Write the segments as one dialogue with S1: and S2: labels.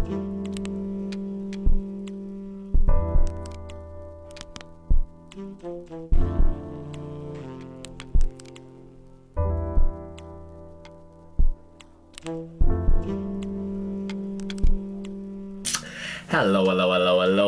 S1: Hello,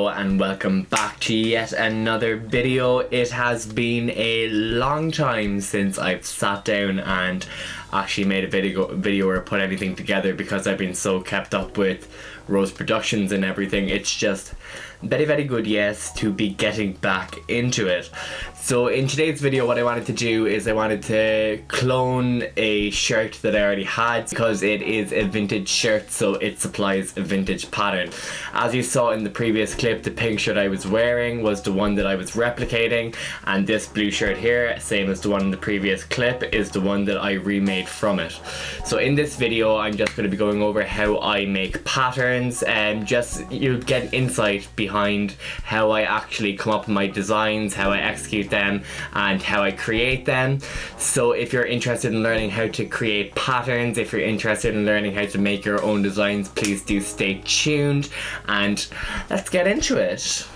S1: and welcome back to yet another video. It has been a long time since I've sat down and actually made a video or put anything together, because I've been so kept up with Rose Productions and everything. It's just very good, yes, to be getting back into it. So in today's video, what I wanted to do is I wanted to clone a shirt that I already had, because it is a vintage shirt, so it supplies a vintage pattern. As you saw in the previous clip, the pink shirt I was wearing was the one that I was replicating, and this blue shirt here, same as the one in the previous clip, is the one that I remade from it. So in this video, I'm just going to be going over how I make patterns, and just you'll get insight behind how I actually come up with my designs, how I execute them, and how I create them. So if you're interested in learning how to create patterns, if you're interested in learning how to make your own designs, please do stay tuned, and let's get into it.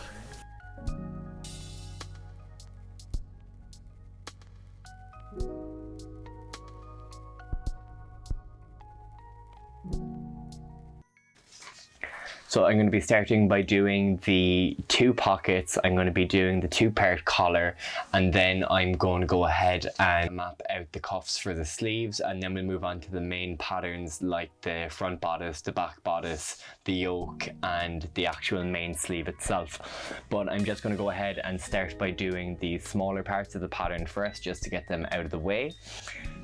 S1: So I'm going to be starting by doing the two pockets. I'm going to be doing the two-part collar, and then I'm going to go ahead and map out the cuffs for the sleeves, and then we'll move on to the main patterns like the front bodice, the back bodice, the yoke, and the actual main sleeve itself. But I'm just going to go ahead and start by doing the smaller parts of the pattern first, just to get them out of the way.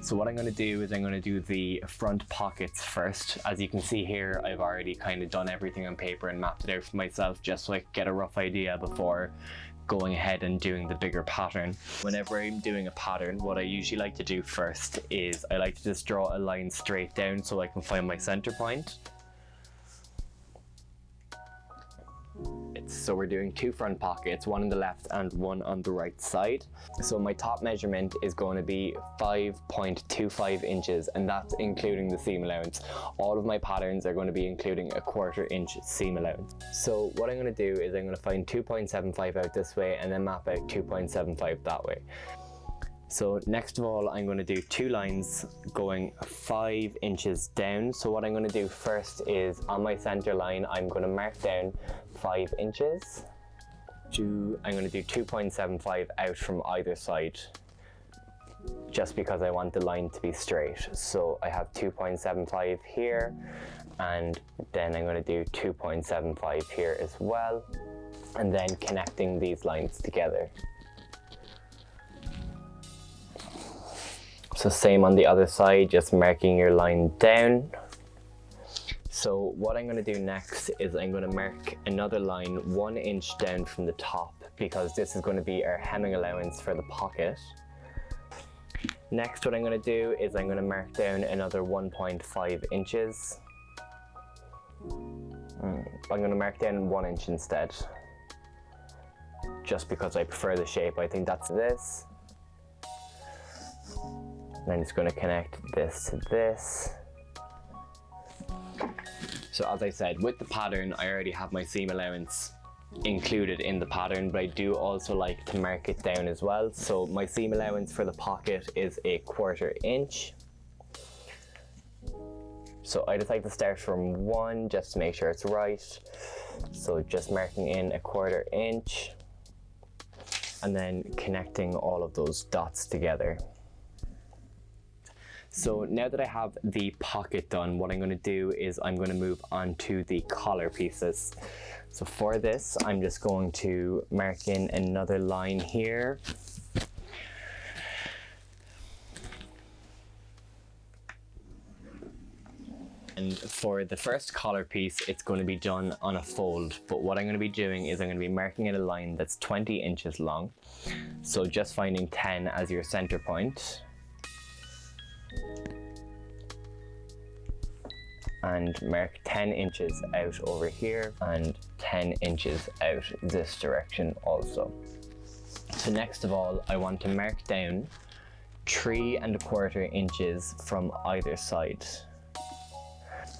S1: So what I'm going to do is I'm going to do the front pockets first. As you can see here, I've already kind of done everything on paper and mapped it out for myself, just so I could get a rough idea before going ahead and doing the bigger pattern. Whenever I'm doing a pattern, what I usually like to do first is I like to just draw a line straight down so I can find my center point. So we're doing two front pockets, one on the left and one on the right side. So my top measurement is going to be 5.25 inches, and that's including the seam allowance. All of my patterns are going to be including a 1/4 inch seam allowance. So what I'm going to do is I'm going to find 2.75 out this way and then map out 2.75 that way. So next of all, I'm going to do two lines going 5 inches down. So what I'm going to do first is on my center line, I'm going to mark down 5 inches. I'm going to do 2.75 out from either side, just because I want the line to be straight. So I have 2.75 here, and then I'm going to do 2.75 here as well, and then connecting these lines together. So same on the other side, just marking your line down. So what I'm going to do next is I'm going to mark another line 1 inch down from the top, because this is going to be our hemming allowance for the pocket. Next, what I'm going to do is I'm going to mark down another 1.5 inches. I'm going to mark down 1 inch instead, just because I prefer the shape. I think that's this. And I'm just going to connect this to this. So as I said, with the pattern, I already have my seam allowance included in the pattern, but I do also like to mark it down as well. So my seam allowance for the pocket is a 1/4 inch. So I just like to start from 1 just to make sure it's right. So just marking in a 1/4 inch and then connecting all of those dots together. So now that I have the pocket done, what I'm going to do is I'm going to move on to the collar pieces. So for this, I'm just going to mark in another line here. And for the first collar piece, it's going to be done on a fold. But what I'm going to be doing is I'm going to be marking in a line that's 20 inches long. So just finding 10 as your center point. And mark 10 inches out over here and 10 inches out this direction also. So next of all, I want to mark down 3 1/4 inches from either side.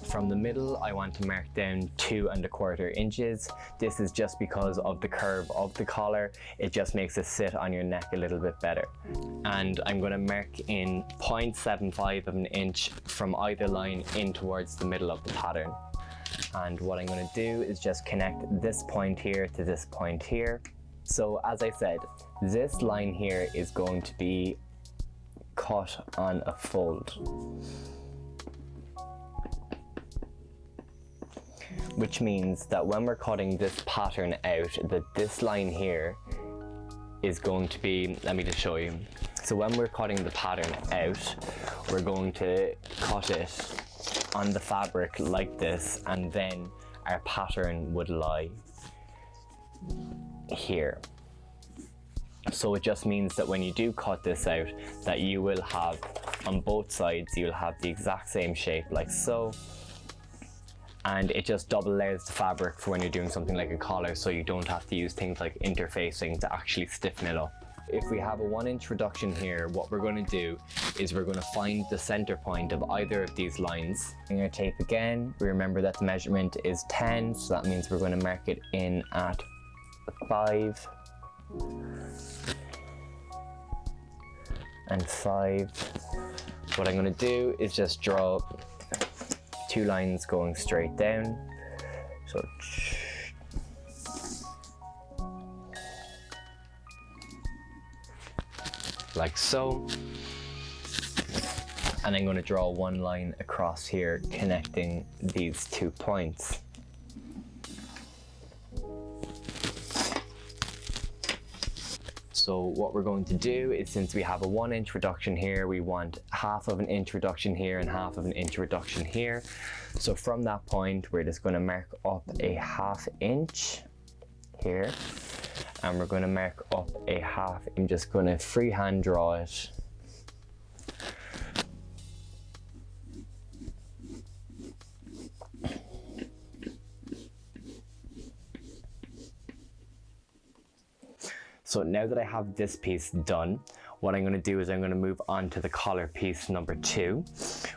S1: From the middle, I want to mark down 2¼ inches. This is just because of the curve of the collar. It just makes it sit on your neck a little bit better. And I'm going to mark in 0.75 of an inch from either line in towards the middle of the pattern. And what I'm going to do is just connect this point here to this point here. So as I said, this line here is going to be cut on a fold, which means that when we're cutting this pattern out, that this line here is going to be, let me just show you. So when we're cutting the pattern out, we're going to cut it on the fabric like this, and then our pattern would lie here. So it just means that when you do cut this out, that you will have, on both sides, you'll have the exact same shape like so. And it just double layers the fabric for when you're doing something like a collar, so you don't have to use things like interfacing to actually stiffen it up. If we have a 1-inch reduction here, what we're going to do is we're going to find the center point of either of these lines. Using our tape again, we remember that the measurement is 10, so that means we're going to mark it in at 5 and 5. What I'm going to do is just draw 2 lines going straight down. So like so. And I'm going to draw 1 line across here connecting these 2 points. So what we're going to do is, since we have a 1-inch reduction here, we want 1/2 inch reduction here and 1/2 inch reduction here. So from that point, we're just going to mark up a 1/2 inch here, and we're going to mark up a 1/2. I'm just going to freehand draw it. So now that I have this piece done, what I'm going to do is I'm going to move on to the collar piece number 2,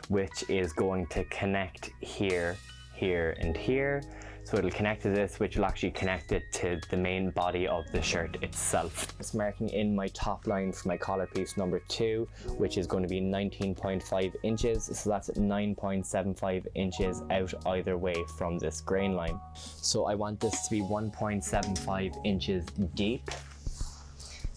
S1: which is going to connect here, here, and here. So it'll connect to this, which will actually connect it to the main body of the shirt itself. Just marking in my top line for my collar piece number 2, which is going to be 19.5 inches. So that's 9.75 inches out either way from this grain line. So I want this to be 1.75 inches deep.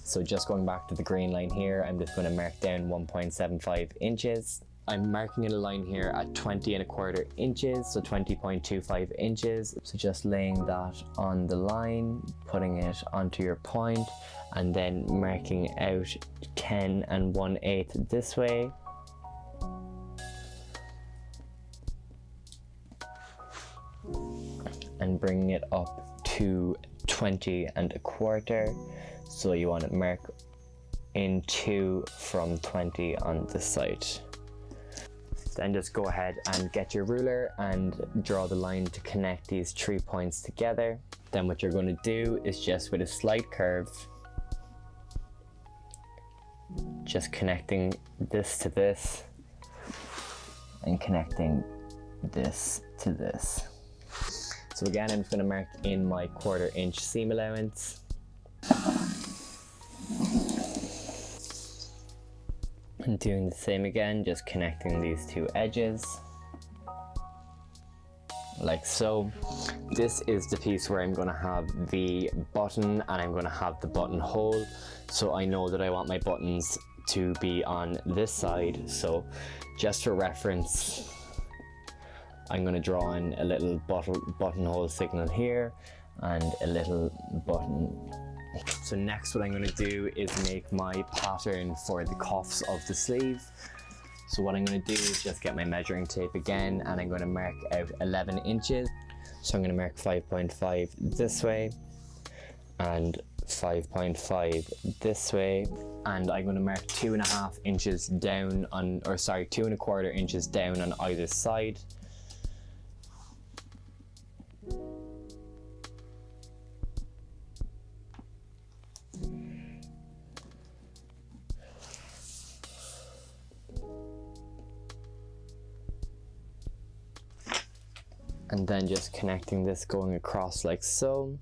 S1: So just going back to the green line here, I'm just going to mark down 1.75 inches. I'm marking in a line here at 20¼ inches, so 20.25 inches. So just laying that on the line, putting it onto your point, and then marking out 10 1/8 this way. And bringing it up to 20¼ So you want to mark in 2 from 20 on this side. Then just go ahead and get your ruler and draw the line to connect these 3 points together. Then what you're going to do is, just with a slight curve, just connecting this to this and connecting this to this. So again, I'm just going to mark in my 1/4 inch seam allowance. And doing the same again, just connecting these 2 edges like so. This is the piece where I'm going to have the button and I'm going to have the buttonhole. So I know that I want my buttons to be on this side. So just for reference, I'm going to draw in a little buttonhole signal here and a little button. So next what I'm going to do is make my pattern for the cuffs of the sleeve. So what I'm going to do is just get my measuring tape again, and I'm going to mark out 11 inches. So I'm going to mark 5.5 this way and 5.5 this way, and I'm going to mark 2.5 inches down on, or sorry, 2¼ inches down on either side.
S2: and then just connecting this going across like so.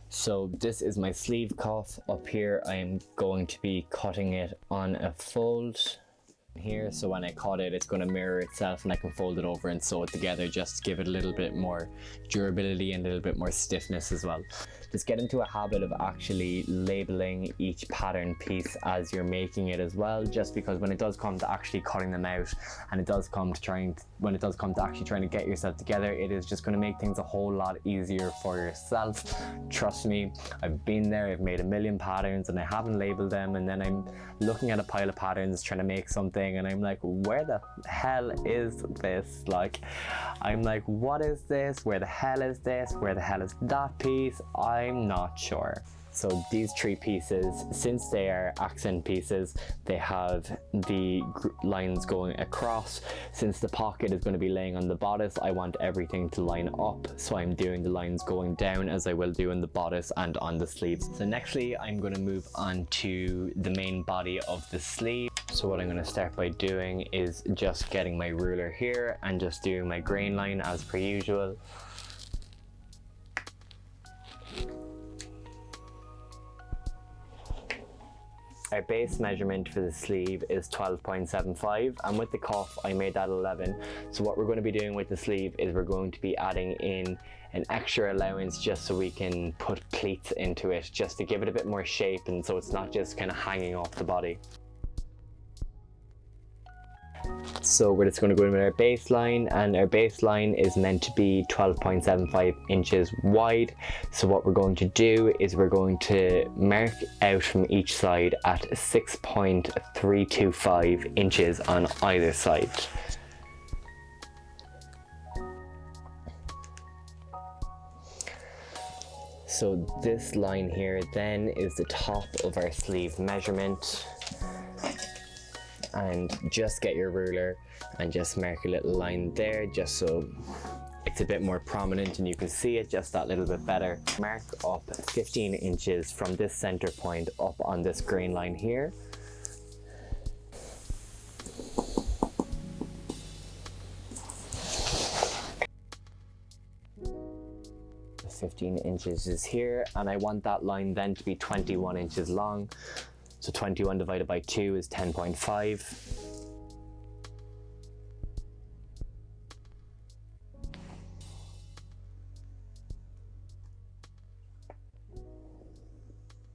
S2: So this is my sleeve cuff. Up here I am going to be cutting it on a fold here, so when I cut it, it's going to mirror itself and I can fold it over and sew it together just to give it a little bit more durability and a little bit more stiffness as well. Just get into a habit of actually labeling each pattern piece as you're making it as well, just because when it does come to actually cutting them out and it does come to when it does come to actually trying to get yourself together, it is just going to make things a whole lot easier for yourself. Trust me, I've been there. I've made a million patterns and I haven't labeled them, and then I'm looking at a pile of patterns trying to make something and I'm like, where the hell is this? Like, I'm like, what is this? Where the hell is this? Where the hell is that piece? I'm not sure. So these three pieces, since they are accent pieces, they have the lines going across. Since the pocket is going to be laying on the bodice, I want everything to line up. So I'm doing the lines going down as I will do in the bodice and on the sleeves. So nextly, I'm going to move on to the main body of the sleeve. So what I'm going to start by doing is just getting my ruler here and just doing my grain line as per usual. Our base measurement for the sleeve is 12.75, and with the cuff I made that 11. So what we're going to be doing with the sleeve is we're going to be adding in an extra allowance just so we can put pleats into it, just to give it a bit more shape and so it's not just kind of hanging off the body. So we're just going to go in with our baseline, and our baseline is meant to be 12.75 inches wide. So what we're going to do is we're going to mark out from each side at 6.325 inches on either side. So this line here then is the top of our sleeve measurement. And just get your ruler and just mark a little line there just so it's a bit more prominent and you can see it just that little bit better. Mark up 15 inches from this center point up on this grain line here. The 15 inches is here, and I want that line then to be 21 inches long. So 21 divided by 2 is 10.5.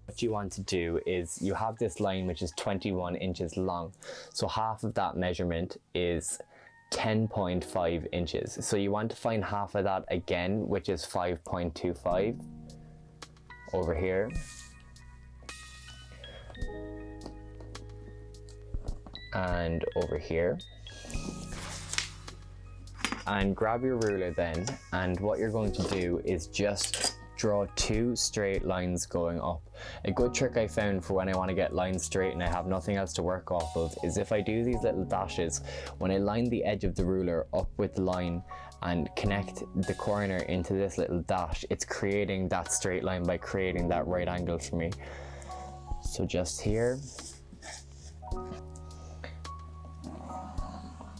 S2: What you want to do is you have this line which is 21 inches long. So half of that measurement is 10.5 inches. So you want to find half of that again, which is 5.25 over here. And over here, and grab your ruler then, and what you're going to do is just draw two straight lines going up. A good trick I found for when I want to get lines straight and I have nothing else to work off of is if I do these little dashes, when I line the edge of the ruler up with the line and connect the corner into this little dash, it's creating that straight line by creating that right angle for me. So just here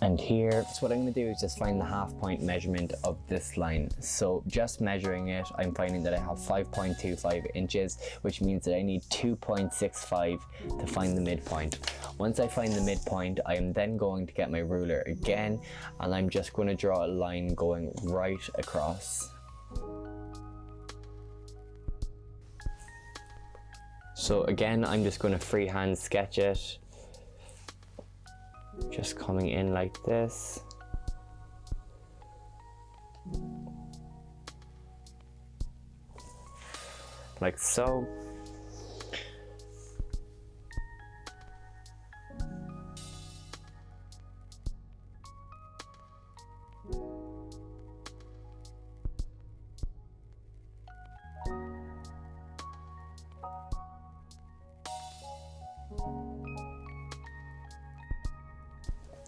S2: and here. So what I'm going to do is just find the half point measurement of this line. So just measuring it, I'm finding that I have 5.25 inches, which means that I need 2.65 to find the midpoint. Once I find the midpoint, I am then going to get my ruler again, and I'm just going to draw a line going right across. So again, I'm just going to freehand sketch it. Just coming in like this. Like so.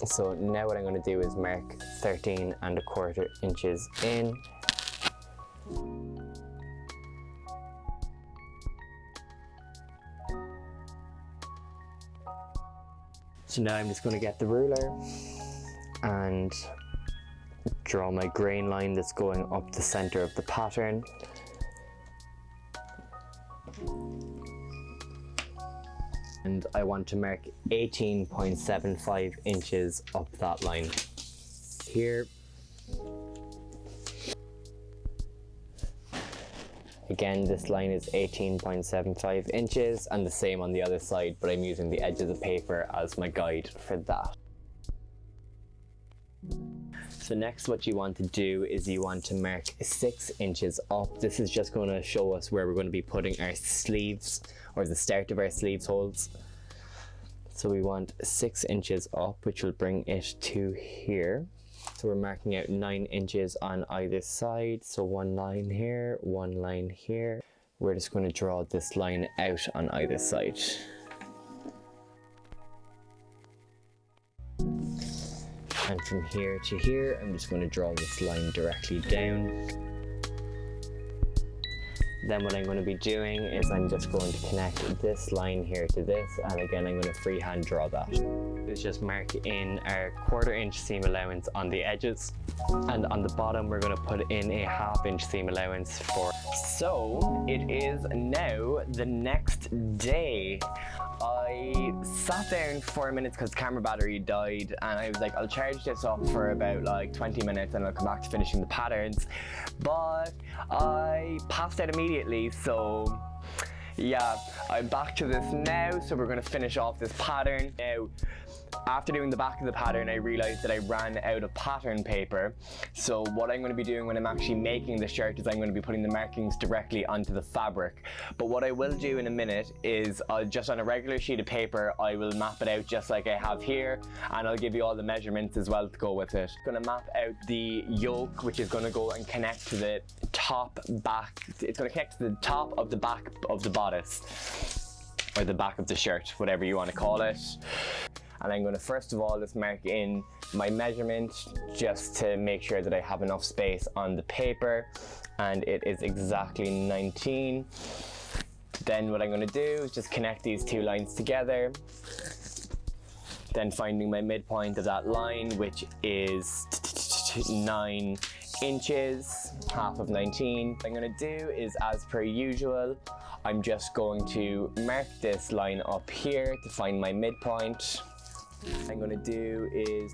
S2: So now what I'm going to do is mark 13.25 inches in. So now I'm just going to get the ruler and draw my grain line that's going up the center of the pattern. And I want to mark 18.75 inches up that line here. Again, this line is 18.75 inches and the same on the other side, but I'm using the edge of the paper as my guide for that. So next what you want to do is you want to mark 6 inches up. This is just going to show us where we're going to be putting our sleeves, or the start of our sleeves holes. So we want 6 inches up, which will bring it to here. So we're marking out 9 inches on either side. So one line here, one line here. We're just going to draw this line out on either side. And from here to here, I'm just going to draw this line directly down. Then what I'm going to be doing is I'm just going to connect this line here to this, and again I'm going to freehand draw that. Let's just mark in our 1/4 inch seam allowance on the edges, and on the bottom we're going to put in a 1/2 inch seam allowance for. So it is now the next day. I sat down for a minute because the camera battery died, and I was like, I'll charge this up for about like 20 minutes and I'll come back to finishing the patterns, but I passed out immediately. So yeah, I'm back to this now. So we're going to finish off this pattern now. After doing the back of the pattern, I realized that I ran out of pattern paper. So what I'm going to be doing when I'm actually making the shirt is I'm going to be putting the markings directly onto the fabric. But what I will do in a minute is just on a regular sheet of paper, I will map it out just like I have here, and I'll give you all the measurements as well to go with it. I'm going to map out the yoke, which is going to go and connect to the top back. It's going to connect to the top of the back of the bodice, or the back of the shirt, whatever you want to call it. And I'm going to first of all just mark in my measurement just to make sure that I have enough space on the paper, and it is exactly 19. Then what I'm going to do is just connect these two lines together, then finding my midpoint of that line, which is 9 inches, half of 19. What I'm going to do is, as per usual, I'm just going to mark this line up here to find my midpoint. What I'm going to do is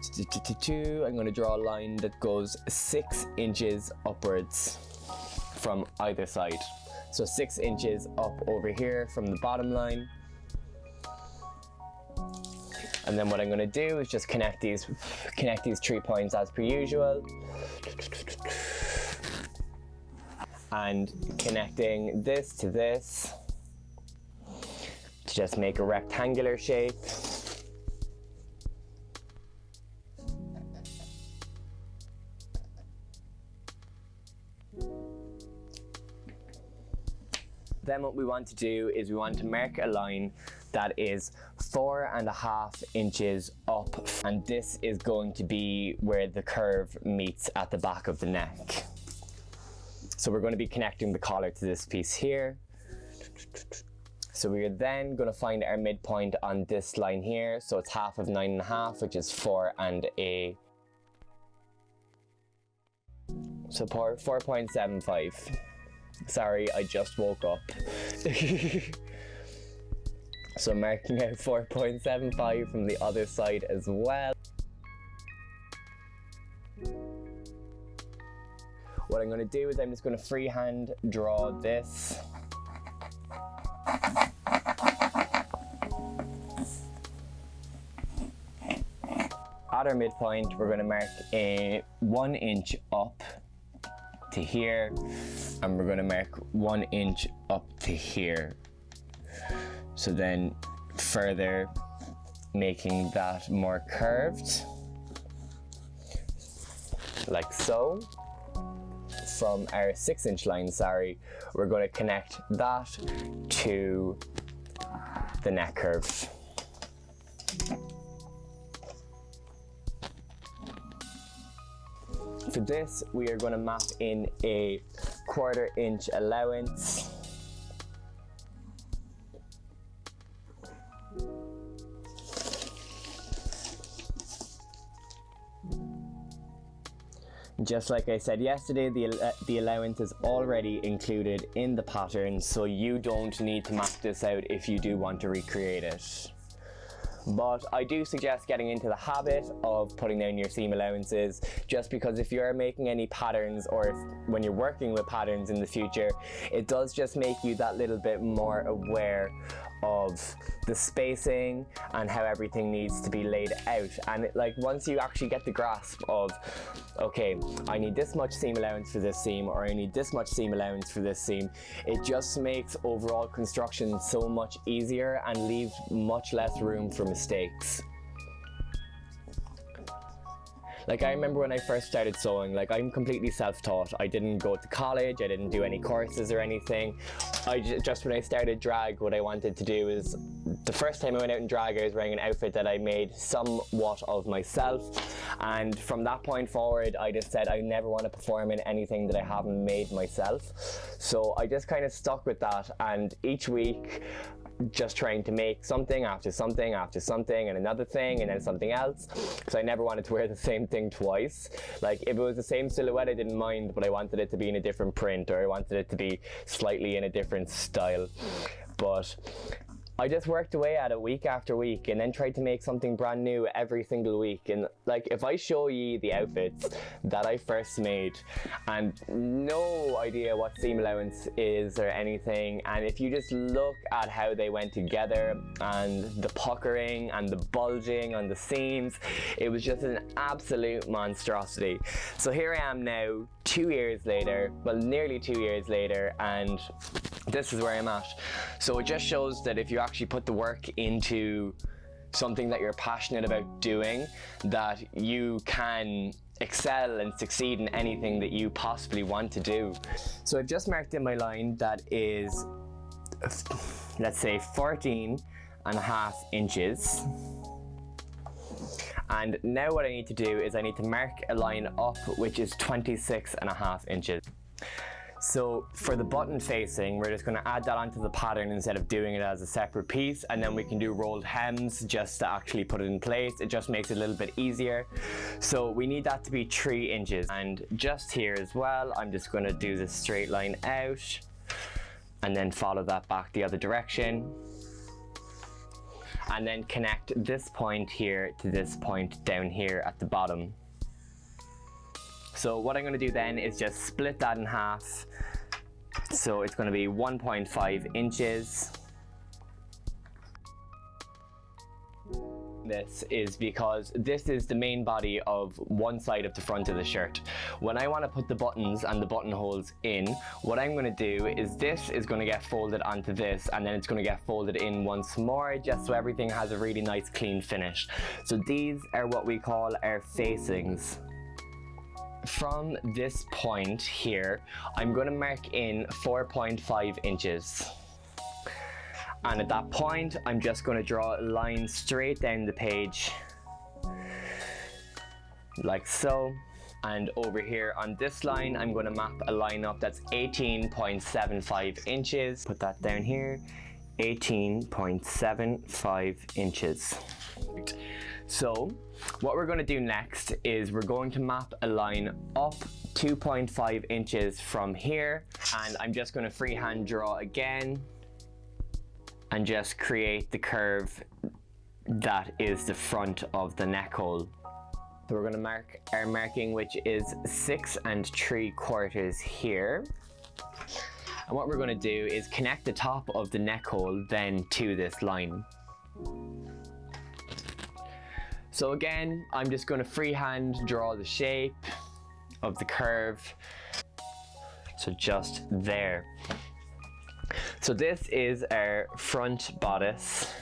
S2: I'm going to draw a line that goes 6 inches upwards from either side. So 6 inches up over here from the bottom line. And then what I'm going to do is just connect these 3 points as per usual. And connecting this to this to just make a rectangular shape. Then what we want to do is we want to mark a line that is 4.5 inches up, and this is going to be where the curve meets at the back of the neck. So we're going to be connecting the collar to this piece here. So we are then going to find our midpoint on this line here. So it's half of 9.5, which is 4 and a. So 4.75. Sorry, I just woke up. So marking out 4.75 from the other side as well. What I'm going to do is I'm just going to freehand draw this. At our midpoint, we're going to mark a 1 inch up to here, and we're going to mark 1 inch up to here. So then further making that more curved, like so. From our 6 inch line, we're going to connect that to the neck curve. For this, we are going to map in a 1/4 inch allowance. Just like I said yesterday, the allowance is already included in the pattern, so you don't need to map this out if you do want to recreate it. But I do suggest getting into the habit of putting down your seam allowances, just because if you're making any patterns, or when you're working with patterns in the future, it does just make you that little bit more aware of the spacing and how everything needs to be laid out. And once you actually get the grasp of, okay, I need this much seam allowance for this seam, or I need this much seam allowance for this seam, it just makes overall construction so much easier and leaves much less room for mistakes. I remember when I first started sewing, I'm completely self-taught. I didn't go to college, I didn't do any courses or anything. Just when I started drag, what I wanted to do is, the first time I went out in drag, I was wearing an outfit that I made somewhat of myself. And from that point forward, I just said I never want to perform in anything that I haven't made myself. So I just kind of stuck with that, and each week, just trying to make something after something after something, and another thing, and then something else, because I never wanted to wear the same thing twice. If it was the same silhouette, I didn't mind, but I wanted it to be in a different print, or I wanted it to be slightly in a different style. But I just worked away at it week after week, and then tried to make something brand new every single week. And if I show you the outfits that I first made, and no idea what seam allowance is or anything, and if you just look at how they went together, and the puckering and the bulging on the seams, it was just an absolute monstrosity. So here I am now, 2 years later, well, nearly 2 years later, and this is where I'm at. So it just shows that if you actually put the work into something that you're passionate about doing, that you can excel and succeed in anything that you possibly want to do. So I've just marked in my line that is, let's say, 14.5 inches. And now what I need to do is I need to mark a line up, which is 26.5 inches. So for the button facing, we're just going to add that onto the pattern instead of doing it as a separate piece, and then we can do rolled hems just to actually put it in place. It just makes it a little bit easier. So we need that to be 3 inches. And just here as well, I'm just going to do this straight line out and then follow that back the other direction. And then connect this point here to this point down here at the bottom. So what I'm going to do then is just split that in half. So it's going to be 1.5 inches. This is because this is the main body of one side of the front of the shirt. When I want to put the buttons and the buttonholes in, what I'm going to do is this is going to get folded onto this, and then it's going to get folded in once more, just so everything has a really nice clean finish. So these are what we call our facings. From this point here, I'm going to mark in 4.5 inches. And at that point, I'm just going to draw a line straight down the page, like so. And over here on this line, I'm going to map a line up that's 18.75 inches. Put that down here, 18.75 inches. So what we're going to do next is we're going to map a line up 2.5 inches from here, and I'm just going to freehand draw again and just create the curve that is the front of the neck hole. So we're going to mark our marking, which is 6 3/4 here. And what we're going to do is connect the top of the neck hole then to this line. So again, I'm just going to freehand draw the shape of the curve. So just there. So this is our front bodice.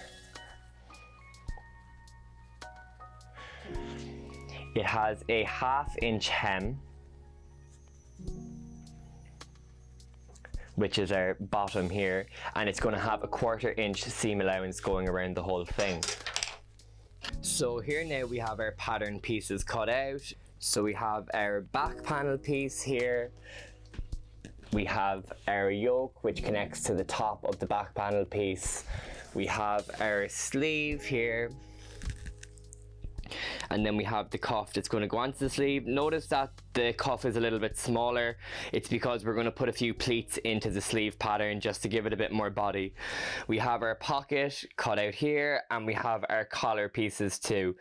S2: It has a 1/2 inch hem, which is our bottom here, and it's going to have a 1/4 inch seam allowance going around the whole thing. So here now we have our pattern pieces cut out. So we have our back panel piece here. We have our yoke, which connects to the top of the back panel piece. We have our sleeve here. And then we have the cuff that's going to go onto the sleeve. Notice that the cuff is a little bit smaller. It's because we're going to put a few pleats into the sleeve pattern just to give it a bit more body. We have our pocket cut out here, and we have our collar pieces too.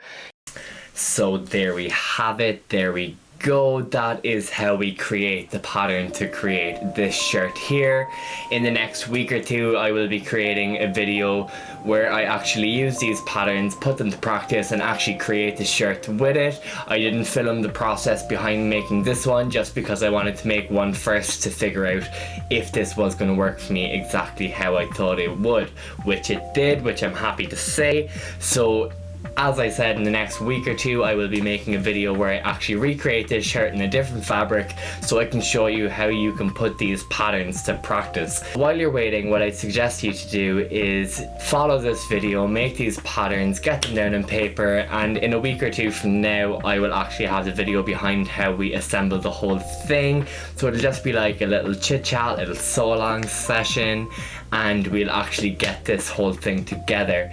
S1: So there we have it, there we go. That is how we create the pattern to create this shirt here. In the next week or two, I will be creating a video where I actually use these patterns, put them to practice, and actually create the shirt with it. I didn't film the process behind making this one just because I wanted to make one first to figure out if this was going to work for me exactly how I thought it would, which it did, which I'm happy to say. So as I said, in the next week or two, I will be making a video where I actually recreate this shirt in a different fabric so I can show you how you can put these patterns to practice. While you're waiting, what I suggest you to do is follow this video, make these patterns, get them down on paper, and in a week or two from now, I will actually have the video behind how we assemble the whole thing. So it'll just be like a little chit chat, little sew-along session, and we'll actually get this whole thing together.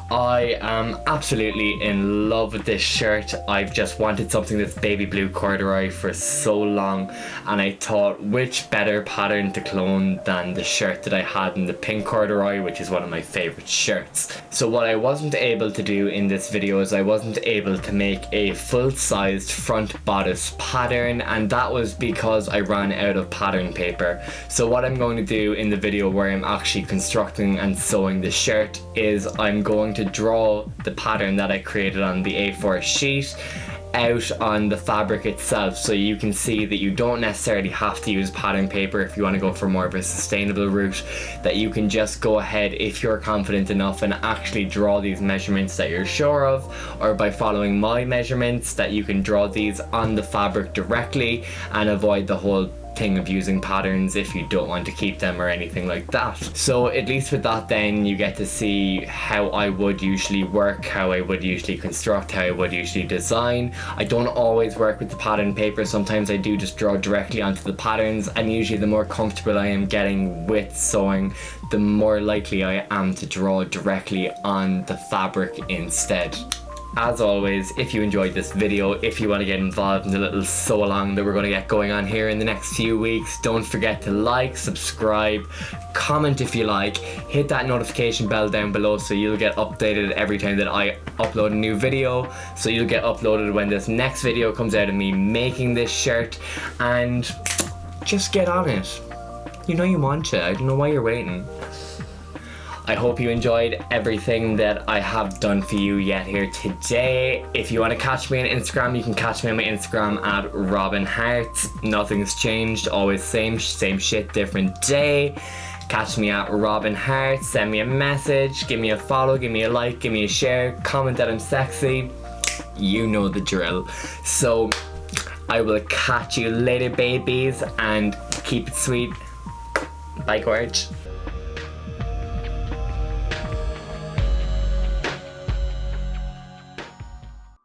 S1: I am absolutely in love with this shirt. I've just wanted something that's baby blue corduroy for so long, and I thought which better pattern to clone than the shirt that I had in the pink corduroy, which is one of my favorite shirts. So what I wasn't able to do in this video is I wasn't able to make a full-sized front bodice pattern, and that was because I ran out of pattern paper. So what I'm going to do in the video where I'm actually constructing and sewing the shirt is I'm going to draw the pattern that I created on the A4 sheet out on the fabric itself, so you can see that you don't necessarily have to use pattern paper if you want to go for more of a sustainable route, that you can just go ahead if you're confident enough and actually draw these measurements that you're sure of, or by following my measurements that you can draw these on the fabric directly and avoid the whole thing of using patterns if you don't want to keep them or anything like that. So at least with that, then you get to see how I would usually work, how I would usually construct, how I would usually design. I don't always work with the pattern paper. Sometimes I do just draw directly onto the patterns, and usually the more comfortable I am getting with sewing, the more likely I am to draw directly on the fabric instead. As always, if you enjoyed this video, if you want to get involved in the little sew along that we're going to get going on here in the next few weeks, don't forget to like, subscribe, comment if you like, hit that notification bell down below so you'll get updated every time that I upload a new video, so you'll get uploaded when this next video comes out of me making this shirt, and just get on it. You know you want to, I don't know why you're waiting. I hope you enjoyed everything that I have done for you yet here today. If you want to catch me on Instagram, you can catch me on my Instagram at Robin Hearts. Nothing's changed, always same shit, different day. Catch me at Robin Hearts, send me a message, give me a follow, give me a like, give me a share, comment that I'm sexy. You know the drill. So I will catch you later, babies, and keep it sweet. Bye, gorge.